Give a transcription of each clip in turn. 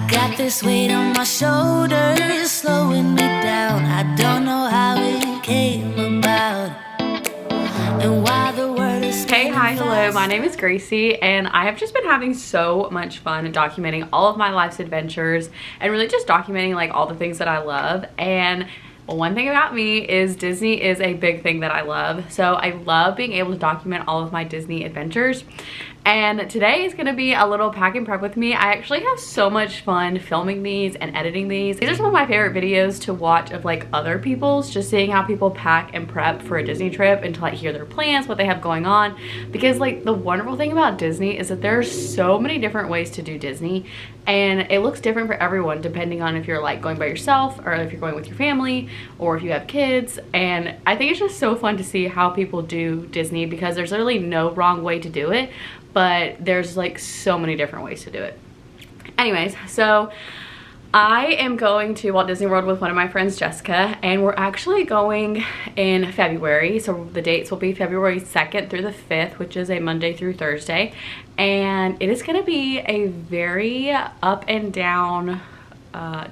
got this weight on my shoulders, slowing me down. I don't know how it came about, and why the word is Hey, hi, hello, my name is Gracie, and I have just been having so much fun documenting all of my life's adventures and really just documenting like all the things that I love. And one thing about me is Disney is a big thing that I love. So I love being able to document all of my Disney adventures. And today is gonna be a little pack and prep with me. I actually have so much fun filming these and editing these. These are some of my favorite videos to watch of like other people's, just seeing how people pack and prep for a Disney trip and to like hear their plans, what they have going on. Because like the wonderful thing about Disney is that there are so many different ways to do Disney, and it looks different for everyone depending on if you're like going by yourself or if you're going with your family or if you have kids. And I think it's just so fun to see how people do Disney, because there's literally no wrong way to do it, but there's like so many different ways to do it. Anyways, so I am going to Walt Disney World with one of my friends, Jessica, and we're actually going in February. So the dates will be February 2nd through the 5th, which is a Monday through Thursday. And it is gonna be a very up and down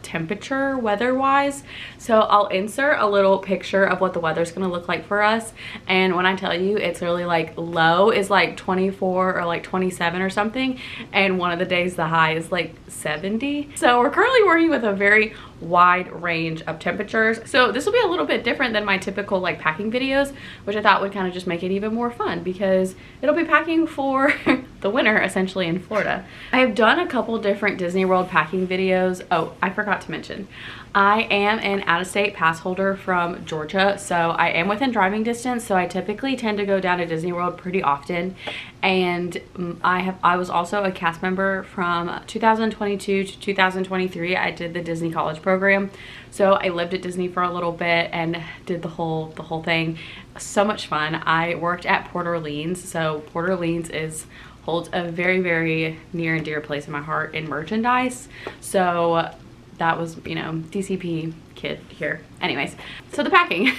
temperature weather-wise. So I'll insert a little picture of what the weather's gonna look like for us. And when I tell you, it's really like low is like 24 or like 27 or something, and one of the days the high is like 70. So we're currently working with a very wide range of temperatures. So this will be a little bit different than my typical like packing videos, which I thought would kind of just make it even more fun, because it'll be packing for the winter essentially in Florida. I have done a couple different Disney World packing videos. Oh, I forgot to mention, I am an out-of-state pass holder from Georgia, so I am within driving distance, so I typically tend to go down to Disney World pretty often. And I was also a cast member from 2022 to 2023. I did the Disney College program, so I lived at Disney for a little bit and did the whole thing. So much fun. I worked at Port Orleans, so Port Orleans holds a very, very near and dear place in my heart in merchandise. So that was, you know, DCP kid here. Anyways, so the packing.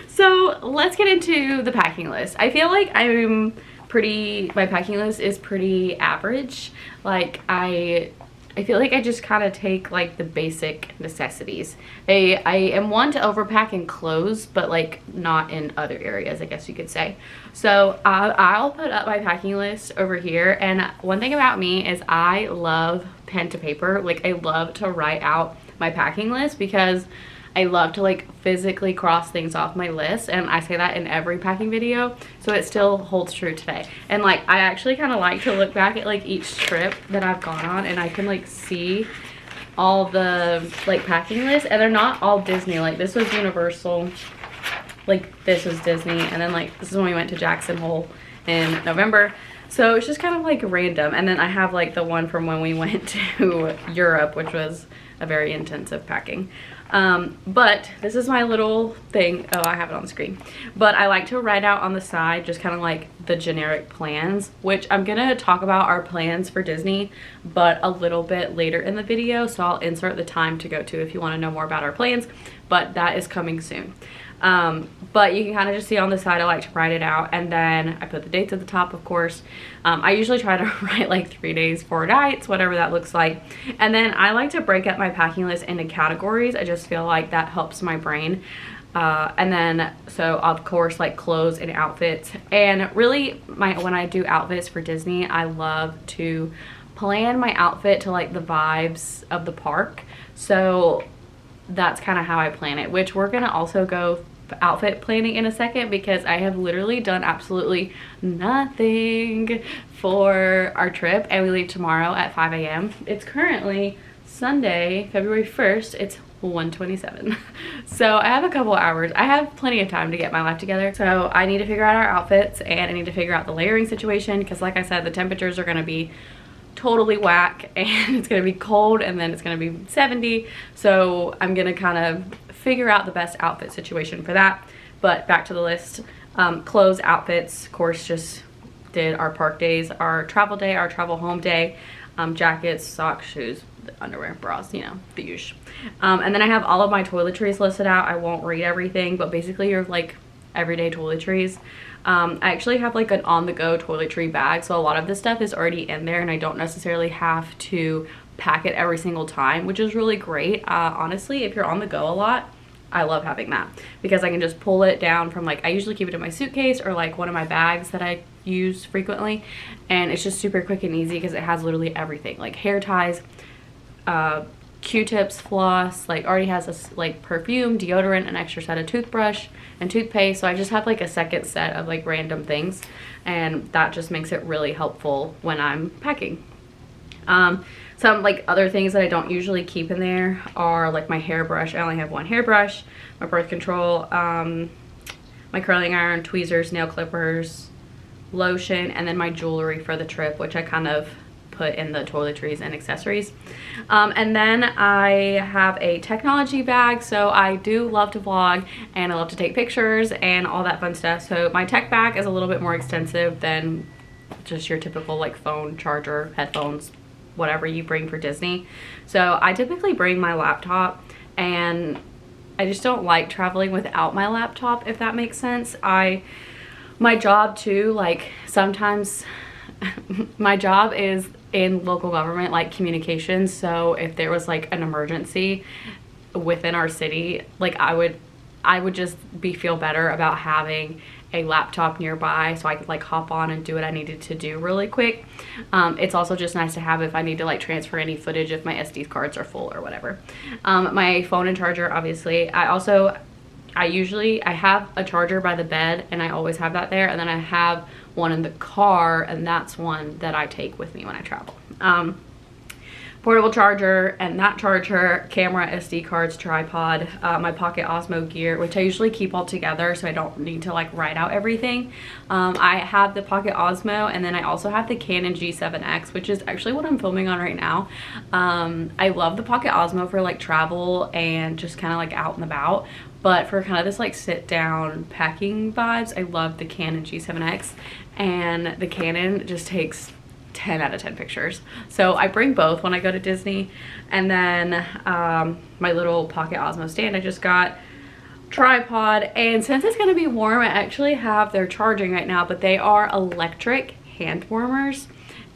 So let's get into the packing list. I feel like my packing list is pretty average. Like I feel like I just kind of take like the basic necessities. I am one to overpack in clothes, but like not in other areas, I guess you could say. So I'll put up my packing list over here. And one thing about me is I love pen to paper. Like I love to write out my packing list, because I love to like physically cross things off my list, and I say that in every packing video, so it still holds true today. And like I actually kind of like to look back at like each trip that I've gone on, and I can like see all the like packing lists, and they're not all Disney. Like this was Universal, like this was Disney, and then like this is when we went to Jackson Hole in November. So it's just kind of like random. And then I have like the one from when we went to Europe, which was a very intensive packing. But this is my little thing. Oh, I have it on the screen. But I like to write out on the side just kind of like the generic plans, which I'm gonna talk about our plans for Disney, but a little bit later in the video. So I'll insert the time to go to if you want to know more about our plans, but that is coming soon. But you can kind of just see on the side, I like to write it out, and then I put the dates at the top, of course. I usually try to write like 3 days, 4 nights, whatever that looks like. And then I like to break up my packing list into categories. I just feel like that helps my brain. And then, so of course, like clothes and outfits. And really, when I do outfits for Disney, I love to plan my outfit to like the vibes of the park. So that's kind of how I plan it, which we're gonna also go outfit planning in a second, because I have literally done absolutely nothing for our trip, and we leave tomorrow at 5 a.m. It's currently Sunday, February 1st. It's 1:27. So I have a couple hours. I have plenty of time to get my life together. So I need to figure out our outfits, and I need to figure out the layering situation, because like I said, the temperatures are gonna be totally whack, and it's gonna be cold, and then it's gonna be 70. So I'm gonna kind of figure out the best outfit situation for that. But back to the list. Clothes, outfits, of course, just did our park days, our travel day, our travel home day, jackets, socks, shoes, underwear, bras, you know, the usual. And then I have all of my toiletries listed out. I won't read everything, but basically you're like everyday toiletries. I actually have like an on-the-go toiletry bag, so a lot of this stuff is already in there, and I don't necessarily have to pack it every single time, which is really great. Honestly, if you're on the go a lot, I love having that because I can just pull it down from like, I usually keep it in my suitcase or like one of my bags that I use frequently, and it's just super quick and easy because it has literally everything, like hair ties, Q-tips, floss, like already has a like perfume, deodorant, an extra set of toothbrush and toothpaste. So I just have like a second set of like random things, and that just makes it really helpful when I'm packing. Some like other things that I don't usually keep in there are like my hairbrush. I only have one hairbrush, my birth control, my curling iron, tweezers, nail clippers, lotion, and then my jewelry for the trip, which I kind of put in the toiletries and accessories. And then I have a technology bag, so I do love to vlog and I love to take pictures and all that fun stuff. So my tech bag is a little bit more extensive than just your typical like phone, charger, headphones, whatever you bring for Disney. So I typically bring my laptop, and I just don't like traveling without my laptop, if that makes sense. My job too, like sometimes my job is in local government, like communications. So if there was like an emergency within our city, like I would just feel better about having a laptop nearby so I could like hop on and do what I needed to do really quick. It's also just nice to have if I need to like transfer any footage if my SD cards are full or whatever. My phone and charger, obviously. I have a charger by the bed, and I always have that there, and then I have one in the car, and that's one that I take with me when I travel. Portable charger, and that charger, camera, SD cards, tripod, my Pocket Osmo gear, which I usually keep all together so I don't need to like write out everything. I have the Pocket Osmo, and then I also have the Canon G7X, which is actually what I'm filming on right now. I love the Pocket Osmo for like travel and just kind of like out and about, but for kind of this like sit down packing vibes, I love the Canon G7X, and the Canon just takes 10 out of 10 pictures. So I bring both when I go to Disney. And then my little Pocket Osmo stand I just got, tripod, and since it's going to be warm, I actually have, they're charging right now, but they are electric hand warmers,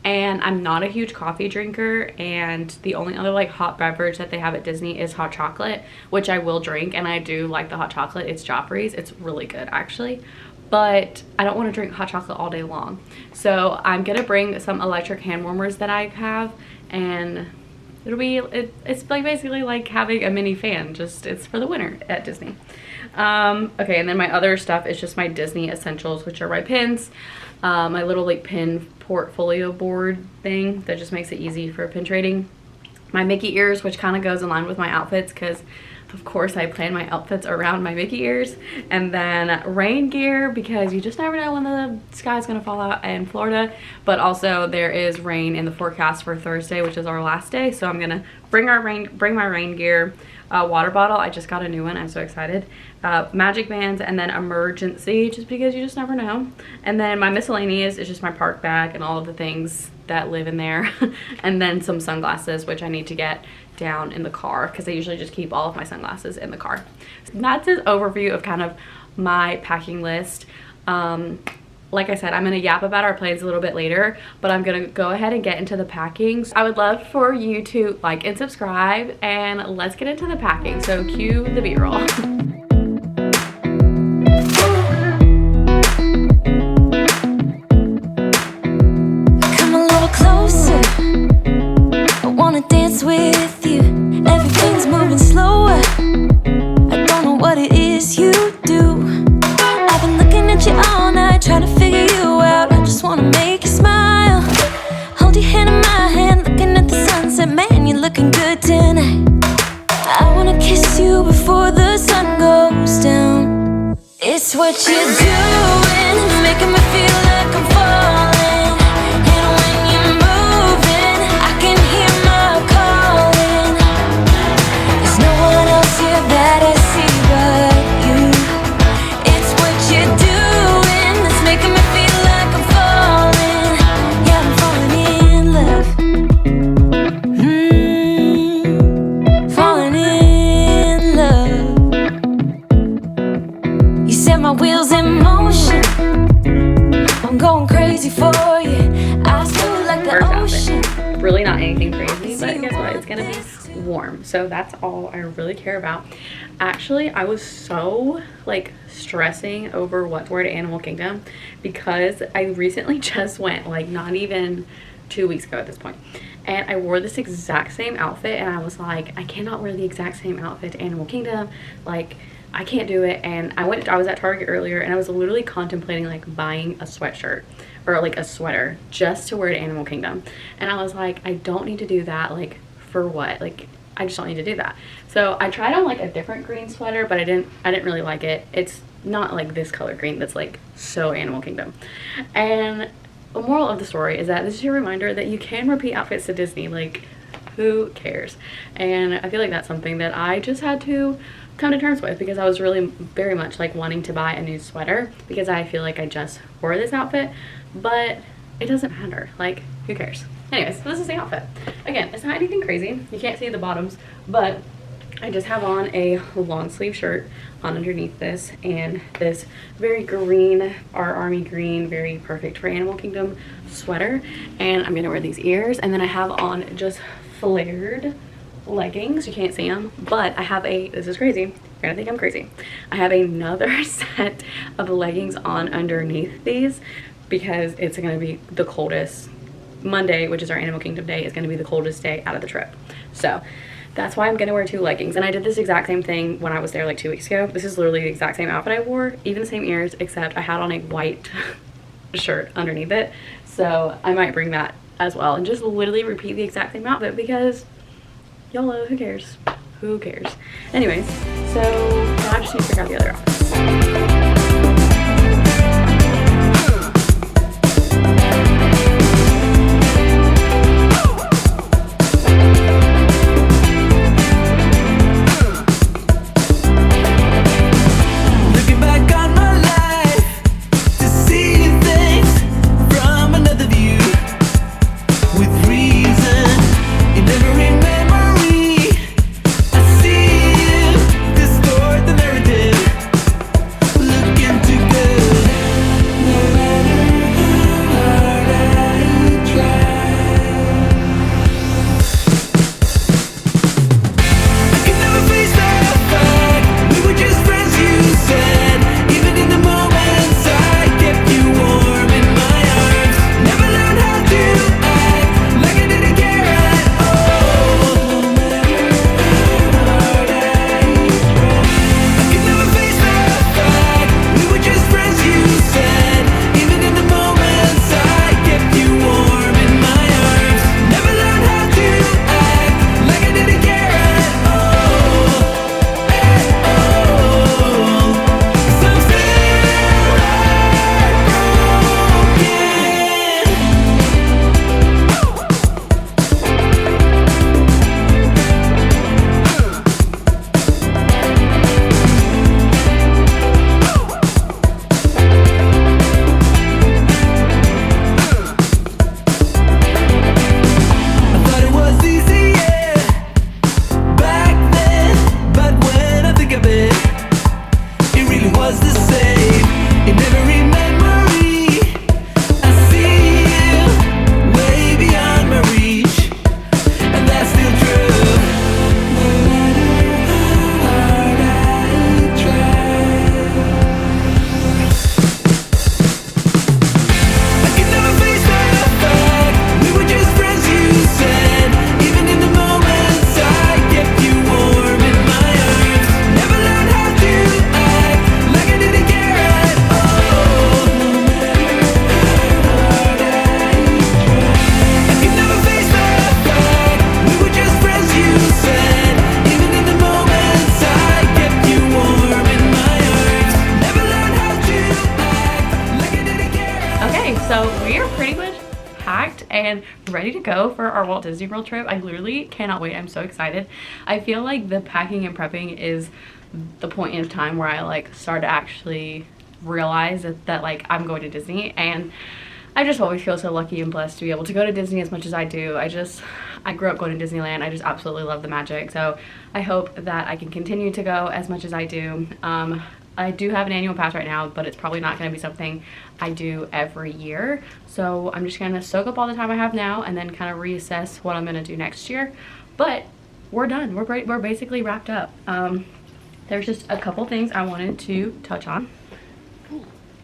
and I'm not a huge coffee drinker, and the only other like hot beverage that they have at Disney is hot chocolate, which I will drink, and I do like the hot chocolate. It's Joffrey's. It's really good actually, but I don't want to drink hot chocolate all day long. So I'm gonna bring some electric hand warmers that I have, and it's like basically like having a mini fan, just it's for the winter at Disney. Okay, and then my other stuff is just my Disney essentials, which are my pins, my little like pin portfolio board thing that just makes it easy for pin trading, my Mickey ears, which kind of goes in line with my outfits because of course I plan my outfits around my Mickey ears, and then rain gear because you just never know when the sky's gonna fall out in Florida, but also there is rain in the forecast for Thursday, which is our last day, so I'm gonna bring my rain gear, water bottle, I just got a new one, I'm so excited, magic bands, and then emergency, just because you just never know, and then my miscellaneous is just my park bag and all of the things that live in there, and then some sunglasses, which I need to get down in the car because I usually just keep all of my sunglasses in the car. So that's an overview of kind of my packing list. Like I said, I'm gonna yap about our plans a little bit later, but I'm gonna go ahead and get into the packing. So I would love for you to like and subscribe, and let's get into the packing. So cue the B-roll. Come a little closer, I wanna dance with you. Everything's moving slower, I don't know what it is you do. I've been looking at you all night, trying to figure you out. I just wanna make you smile. Hold your hand in my hand, looking at the sunset. Man, you're looking good tonight. I wanna kiss you before the sun goes down. It's what you're doing, making me feel like I'm falling. And when you're moving, I can hear my calling. There's no one else here that I see but you. It's what you're doing that's making me feel like I'm falling. Yeah, I'm falling in love. Falling in love. You set my wheels in motion, I'm going crazy for you. I feel like the First ocean. outfit. Really not anything crazy, but warm. So that's all I really care about. Actually, I was so like stressing over what to wear to Animal Kingdom because I recently just went, like not even 2 weeks ago at this point, and I wore this exact same outfit, and I was like, I cannot wear the exact same outfit to Animal Kingdom, like I can't do it. And I was at Target earlier, and I was literally contemplating like buying a sweatshirt or like a sweater just to wear to Animal Kingdom, and I was like, I don't need to do that. Like for what? Like I just don't need to do that. So I tried on like a different green sweater, but I didn't really like it. It's not like this color green that's like so Animal Kingdom. And the moral of the story is that this is your reminder that you can repeat outfits to Disney. Like, who cares? And I feel like that's something that I just had to come to terms with, because I was really very much like wanting to buy a new sweater because I feel like I just wore this outfit, but it doesn't matter. Like, who cares? Anyways, this is the outfit. Again, it's not anything crazy. You can't see the bottoms, but I just have on a long sleeve shirt on underneath this, and this very green, our army green, very perfect for Animal Kingdom sweater. And I'm gonna wear these ears, and then I have on just flared leggings. You can't see them, but I have this is crazy, you're gonna think I'm crazy, I have another set of leggings on underneath these because it's gonna be the coldest. Monday, which is our Animal Kingdom day, is going to be the coldest day out of the trip. So that's why I'm going to wear 2 leggings. And I did this exact same thing when I was there like 2 weeks ago. This is literally the exact same outfit I wore, even the same ears, except I had on a white shirt underneath it. So I might bring that as well and just literally repeat the exact same outfit because YOLO, who cares? Who cares? Anyways, so now I just need to figure out the other outfits. And ready to go for our Walt Disney World trip. I literally cannot wait. I'm so excited. I feel like the packing and prepping is the point in time where I like start to actually realize that like I'm going to Disney, and I just always feel so lucky and blessed to be able to go to Disney as much as I do. I grew up going to Disneyland. I just absolutely love the magic. So I hope that I can continue to go as much as I do. I do have an annual pass right now, but it's probably not going to be something I do every year. So I'm just going to soak up all the time I have now and then kind of reassess what I'm going to do next year. But we're done. We're basically wrapped up. There's just a couple things I wanted to touch on.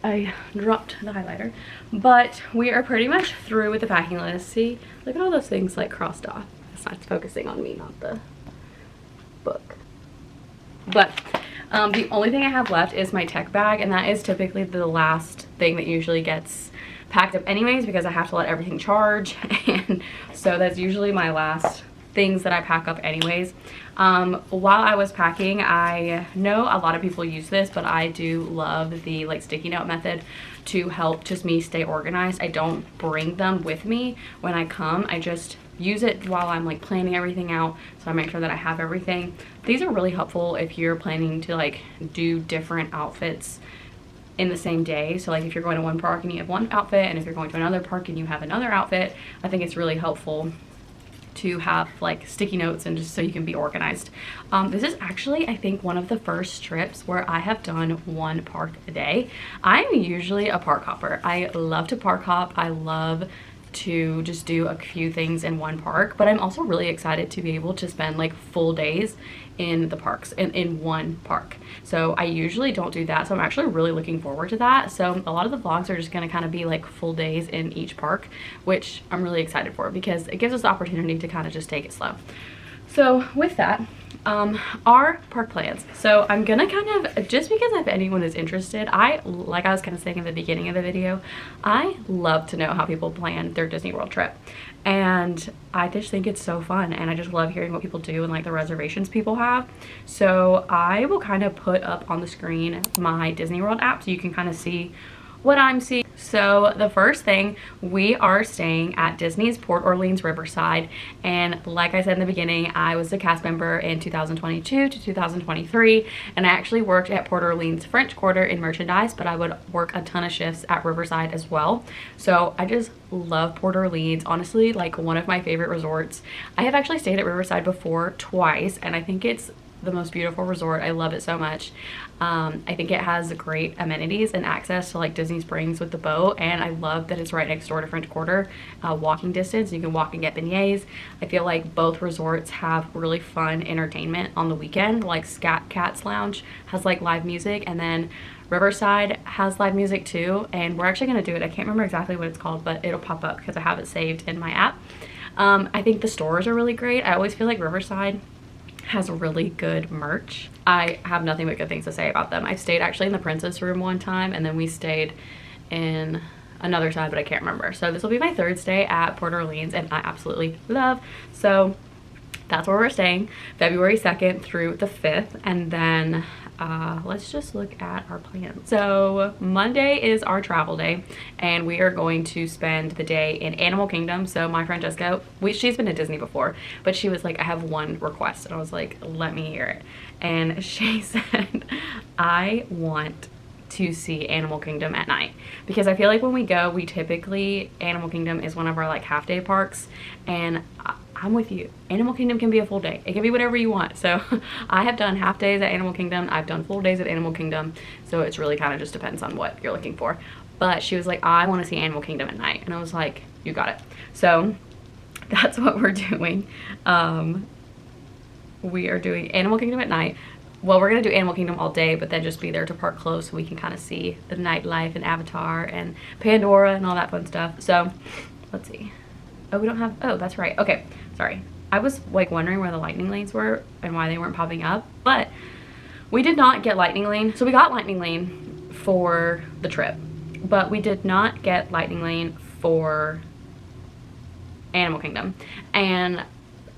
I dropped the highlighter, but we are pretty much through with the packing list. See, look at all those things like crossed off. It's focusing on me, not the book. But the only thing I have left is my tech bag, and that is typically the last thing that usually gets packed up anyways, because I have to let everything charge, and so that's usually my last things that I pack up anyways. While I was packing, I know a lot of people use this, but I do love the like sticky note method to help just me stay organized. I don't bring them with me when I come. I just use it while I'm like planning everything out, so I make sure that I have everything. These are really helpful if you're planning to like do different outfits in the same day. So like if you're going to one park and you have one outfit, and if you're going to another park and you have another outfit, I think it's really helpful to have like sticky notes and just so you can be organized. This is actually, I think, one of the first trips where I have done one park a day. I'm usually a park hopper. I love to park hop. I love to just do a few things in one park, but I'm also really excited to be able to spend like full days in the parks and in one park. So I usually don't do that, so I'm actually really looking forward to that. So a lot of the vlogs are just going to kind of be like full days in each park, which I'm really excited for because it gives us the opportunity to kind of just take it slow. So with that, our park plans. So I'm gonna kind of, just because if anyone is interested, like I was kind of saying in the beginning of the video, I love to know how people plan their Disney World trip. And I just think it's so fun, and I just love hearing what people do and like the reservations people have. So I will kind of put up on the screen my Disney World app so you can kind of see what I'm seeing. So the first thing, we are staying at Disney's Port Orleans Riverside, and like I said in the beginning, I was a cast member in 2022 to 2023, and I actually worked at Port Orleans French Quarter in merchandise, but I would work a ton of shifts at Riverside as well. So I just love Port Orleans. Honestly, like one of my favorite resorts. I have actually stayed at Riverside before twice, and I think it's the most beautiful resort. I love it so much. I think it has great amenities and access to like Disney Springs with the boat, and I love that it's right next door to French Quarter, walking distance. You can walk and get beignets. I feel like both resorts have really fun entertainment on the weekend. Like Scat Cat's Lounge has like live music, and then Riverside has live music too, and we're actually going to do it. I can't remember exactly what it's called, but it'll pop up because I have it saved in my app. I think the stores are really great. I always feel like Riverside has really good merch. I have nothing but good things to say about them. I stayed actually in the Princess Room one time, and then we stayed in another side, but I can't remember. So this will be my third stay at Port Orleans, and I absolutely love. So that's where we're staying, February 2nd through the 5th, and then let's just look at our plans. So Monday is our travel day, and we are going to spend the day in Animal Kingdom. So my friend Jessica, she's been to Disney before, but she was like, I have one request, and I was like, let me hear it. And she said, I want to see Animal Kingdom at night, because I feel like when we go, we typically, Animal Kingdom is one of our like half day parks, and I'm with you. Animal Kingdom can be a full day. It can be whatever you want. So I have done half days at Animal Kingdom. I've done full days at Animal Kingdom. So it's really kind of just depends on what you're looking for. But she was like, I want to see Animal Kingdom at night. And I was like, you got it. So that's what we're doing. We are doing Animal Kingdom at night. Well, we're going to do Animal Kingdom all day, but then just be there to park close so we can kind of see the nightlife and Avatar and Pandora and all that fun stuff. So let's see. Oh, we don't have, oh, that's right. Okay, sorry. I was like wondering where the lightning lanes were and why they weren't popping up, but we did not get lightning lane. So we got lightning lane for the trip, but we did not get lightning lane for Animal Kingdom. And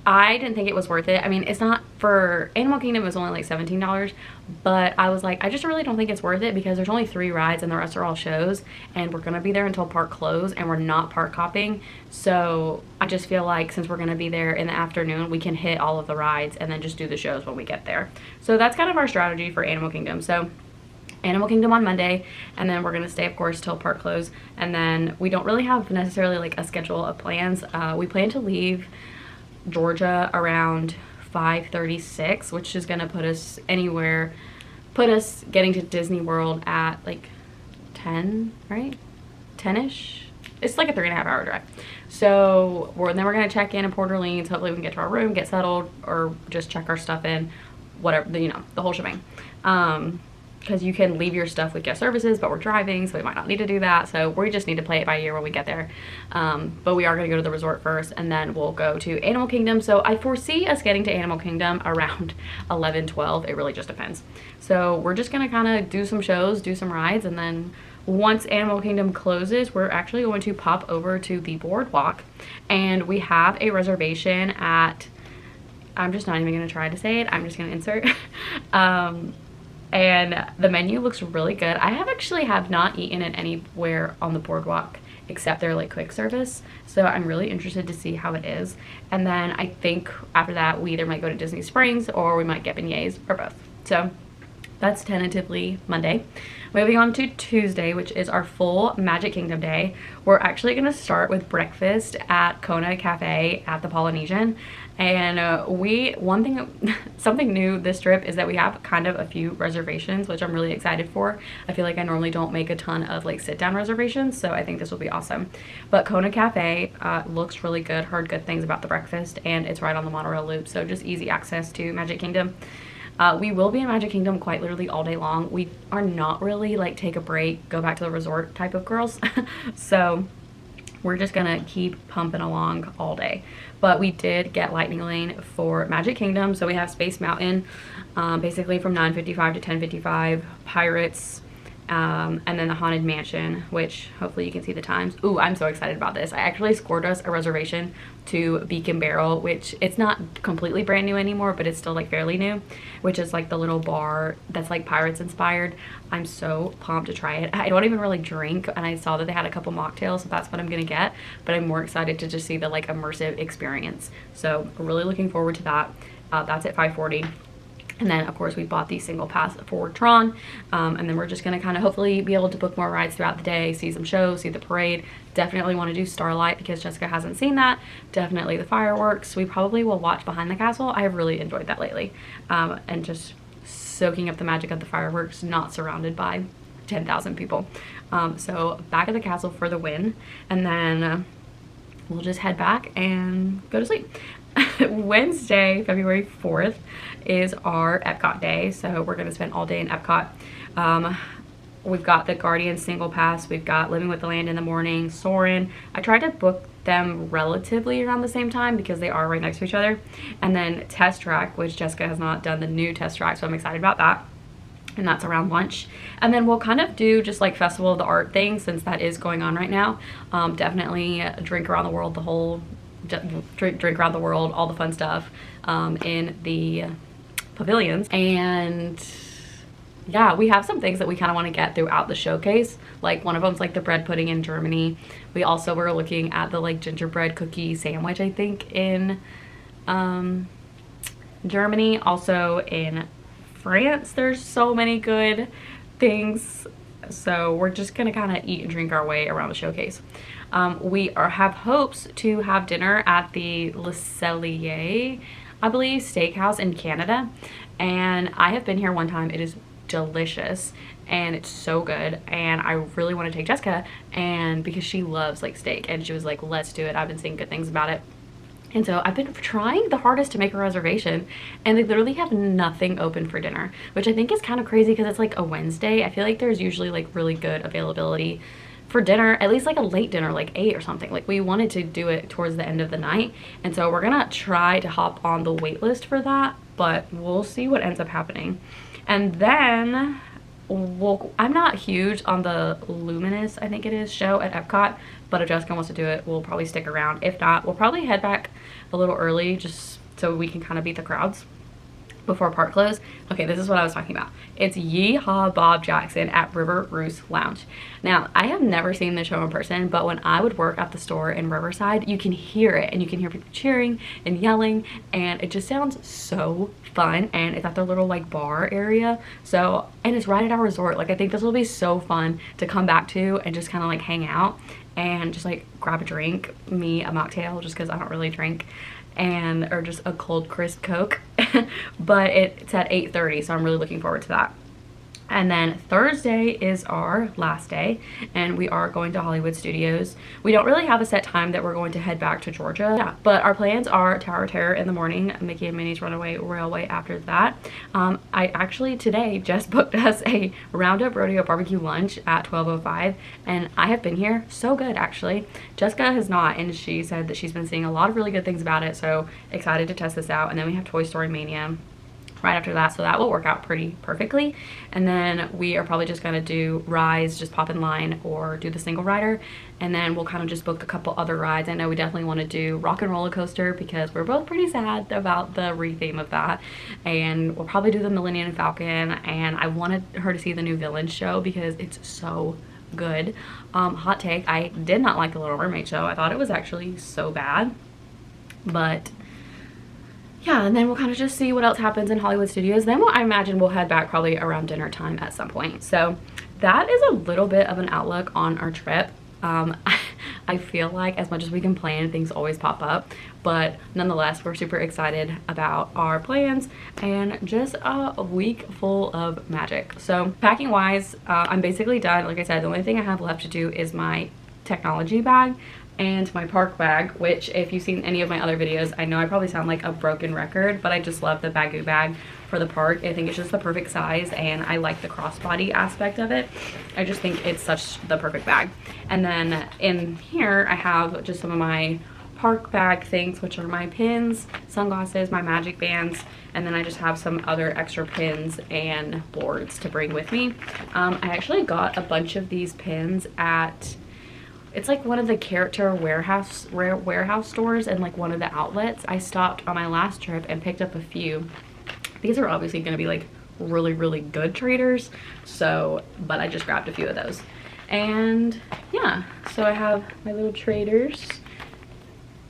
I didn't think it was worth it. I mean, it's not, for Animal Kingdom it was only like $17, but I was like, I just really don't think it's worth it because there's only 3 rides and the rest are all shows, and we're gonna be there until park close, and we're not park hopping. So I just feel like since we're gonna be there in the afternoon, we can hit all of the rides and then just do the shows when we get there. So that's kind of our strategy for Animal Kingdom. So Animal Kingdom on Monday, and then we're gonna stay of course till park close, and then we don't really have necessarily like a schedule of plans. We plan to leave Georgia around 5:36, which is gonna put us getting to Disney World at like 10, right? 10ish. it's like a 3.5-hour drive. So then we're gonna check in Port Orleans. Hopefully we can get to our room, get settled, or just check our stuff in, whatever, you know, the whole shebang. Because you can leave your stuff with guest services, but we're driving, so we might not need to do that. So we just need to play it by ear when we get there. But we are gonna go to the resort first, and then we'll go to Animal Kingdom. So I foresee us getting to Animal Kingdom around 11, 12. It really just depends. So we're just gonna kind of do some shows, do some rides, and then once Animal Kingdom closes, we're actually going to pop over to the boardwalk, and we have a reservation at, I'm just not even gonna try to say it, I'm just gonna insert. And the menu looks really good. I have not eaten at anywhere on the boardwalk except their like quick service, so I'm really interested to see how it is. And then I think after that we either might go to Disney Springs or we might get beignets, or both. So that's tentatively Monday. Moving on to Tuesday, which is our full Magic Kingdom day. We're actually going to start with breakfast at Kona Cafe at the Polynesian. And something new this trip is that we have kind of a few reservations, which I'm really excited for. I feel like I normally don't make a ton of like sit down reservations, so I think this will be awesome. But Kona Cafe looks really good. Heard good things about the breakfast, and it's right on the monorail loop, so just easy access to Magic Kingdom. We will be in Magic Kingdom quite literally all day long. We are not really like take a break, go back to the resort type of girls. So we're just gonna keep pumping along all day. But we did get Lightning Lane for Magic Kingdom. So we have Space Mountain, basically from 9:55 to 10:55, Pirates, and then the Haunted Mansion, which hopefully you can see the times. Ooh, I'm so excited about this. I actually scored us a reservation to Beacon Barrel, which it's not completely brand new anymore, but it's still like fairly new, which is like the little bar that's like Pirates inspired. I'm so pumped to try it. I don't even really drink, and I saw that they had a couple mocktails, so that's what I'm gonna get, but I'm more excited to just see the like immersive experience. So really looking forward to that. That's at 5:40. And then, of course, we bought the single pass for Tron. And then we're just going to kind of hopefully be able to book more rides throughout the day, see some shows, see the parade. Definitely want to do Starlight because Jessica hasn't seen that. Definitely the fireworks. We probably will watch Behind the Castle. I have really enjoyed that lately. And just soaking up the magic of the fireworks, not surrounded by 10,000 people. So back at the castle for the win. And then we'll just head back and go to sleep. Wednesday, February 4th is our Epcot day, so we're going to spend all day in Epcot. We've got the Guardians single pass, we've got Living with the Land in the morning, Soarin'. I tried to book them relatively around the same time because they are right next to each other. And then Test Track, which Jessica has not done the new Test Track, so I'm excited about that. And that's around lunch. And then we'll kind of do just like Festival of the Art thing since that is going on right now. Definitely drink around the world, drink around the world, all the fun stuff in the pavilions. And yeah, we have some things that we kind of want to get throughout the showcase. Like one of them's like the bread pudding in Germany. We also were looking at the like gingerbread cookie sandwich, I think, in Germany. Also in France, there's so many good things. So we're just gonna kind of eat and drink our way around the showcase. We have hopes to have dinner at the Le Cellier, I believe, steakhouse in Canada. And I have been here one time. It is delicious and it's so good. And I really want to take Jessica, and because she loves like steak, and she was like, let's do it. I've been seeing good things about it. And so I've been trying the hardest to make a reservation, and they literally have nothing open for dinner, which I think is kind of crazy because it's like a Wednesday. I feel like there's usually like really good availability for dinner, at least like a late dinner, like 8 or something. Like we wanted to do it towards the end of the night, and so we're gonna try to hop on the wait list for that, but we'll see what ends up happening. And then I'm not huge on the Luminous, I think it is, show at Epcot, but if Jessica wants to do it, we'll probably stick around. If not, we'll probably head back a little early just so we can kind of beat the crowds before park close. Okay, this is what I was talking about. It's Yeehaw Bob Jackson at River Roost Lounge. Now, I have never seen this show in person, but when I would work at the store in Riverside, you can hear it, and you can hear people cheering and yelling, and it just sounds so fun. And it's at their little like bar area, so, and it's right at our resort. Like I think this will be so fun to come back to and just kind of like hang out and just like grab a drink, me a mocktail just because I don't really drink, and or just a cold crisp Coke. But it's at 8:30, so I'm really looking forward to that. And then Thursday is our last day, and we are going to Hollywood Studios. We don't really have a set time that we're going to head back to Georgia. Yeah, but our plans are Tower of Terror in the morning, Mickey and Minnie's Runaway Railway after that. I actually today just booked us a Roundup Rodeo barbecue lunch at 12:05, and I have been here. So good, actually. Jessica has not, and she said that she's been seeing a lot of really good things about it, so excited to test this out. And then we have Toy Story Mania right after that, so that will work out pretty perfectly. And then we are probably just gonna do Rise, just pop in line, or do the single rider, and then we'll kind of just book a couple other rides. I know we definitely want to do Rock and Roller Coaster because we're both pretty sad about the retheme of that, and we'll probably do the Millennium Falcon, and I wanted her to see the new Villains show because it's so good. Hot take, I did not like the Little Mermaid show. I thought it was actually so bad, but yeah, and then we'll kind of just see what else happens in Hollywood Studios. Then I imagine we'll head back probably around dinner time at some point. So that is a little bit of an outlook on our trip. I feel like as much as we can plan, things always pop up, but nonetheless, we're super excited about our plans and just a week full of magic. So packing wise, I'm basically done. Like I said, the only thing I have left to do is my technology bag and my park bag, which if you've seen any of my other videos, I know I probably sound like a broken record, but I just love the Bagoo bag for the park. I think it's just the perfect size, and I like the crossbody aspect of it. I just think it's such the perfect bag. And then in here I have just some of my park bag things, which are my pins, sunglasses, my magic bands, and then I just have some other extra pins and boards to bring with me. I actually got a bunch of these pins at, it's like one of the character warehouse stores and like one of the outlets. I stopped on my last trip and picked up a few. These are obviously going to be like really, really good traders. So, but I just grabbed a few of those. And yeah, so I have my little traders.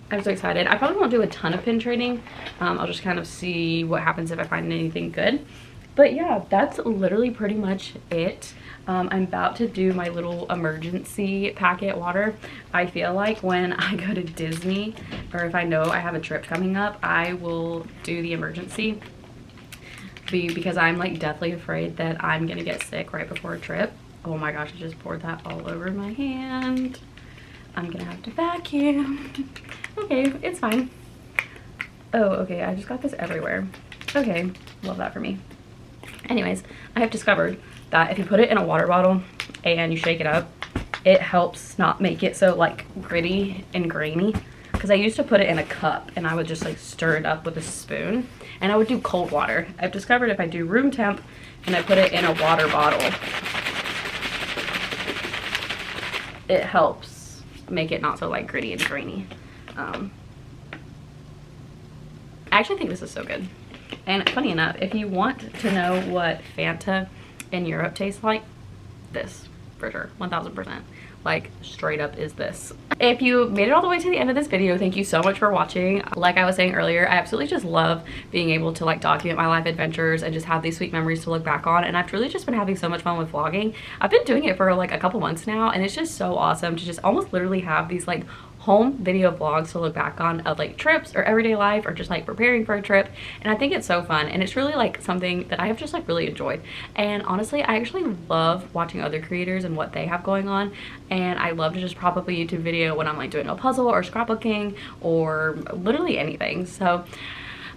I'm so excited. I probably won't do a ton of pin trading. I'll just kind of see what happens if I find anything good. But yeah, that's literally pretty much it. I'm about to do my little emergency packet water. I feel like when I go to Disney, or if I know I have a trip coming up, I will do the emergency because I'm like deathly afraid that I'm gonna get sick right before a trip. Oh my gosh, I just poured that all over my hand. I'm gonna have to vacuum. Okay, it's fine. Oh, okay, I just got this everywhere. Okay, love that for me. Anyways, I have discovered that if you put it in a water bottle and you shake it up, it helps not make it so like gritty and grainy. Because I used to put it in a cup and I would just like stir it up with a spoon, and I would do cold water. I've discovered if I do room temp and I put it in a water bottle, it helps make it not so like gritty and grainy. I actually think this is so good. And funny enough, if you want to know what Fanta in Europe tastes like, this for sure, 1000%. Like straight up is this. If you made it all the way to the end of this video, thank you so much for watching. Like I was saying earlier, I absolutely just love being able to like document my life adventures and just have these sweet memories to look back on. And I've truly just been having so much fun with vlogging. I've been doing it for like a couple months now, and it's just so awesome to just almost literally have these like home video vlogs to look back on of like trips or everyday life or just like preparing for a trip. And I think it's so fun, and it's really like something that I have just like really enjoyed. And honestly, I actually love watching other creators and what they have going on, and I love to just prop up a YouTube video when I'm like doing a puzzle or scrapbooking or literally anything. So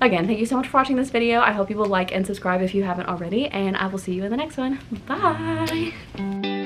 again, thank you so much for watching this video. I hope you will like and subscribe if you haven't already, and I will see you in the next one. Bye.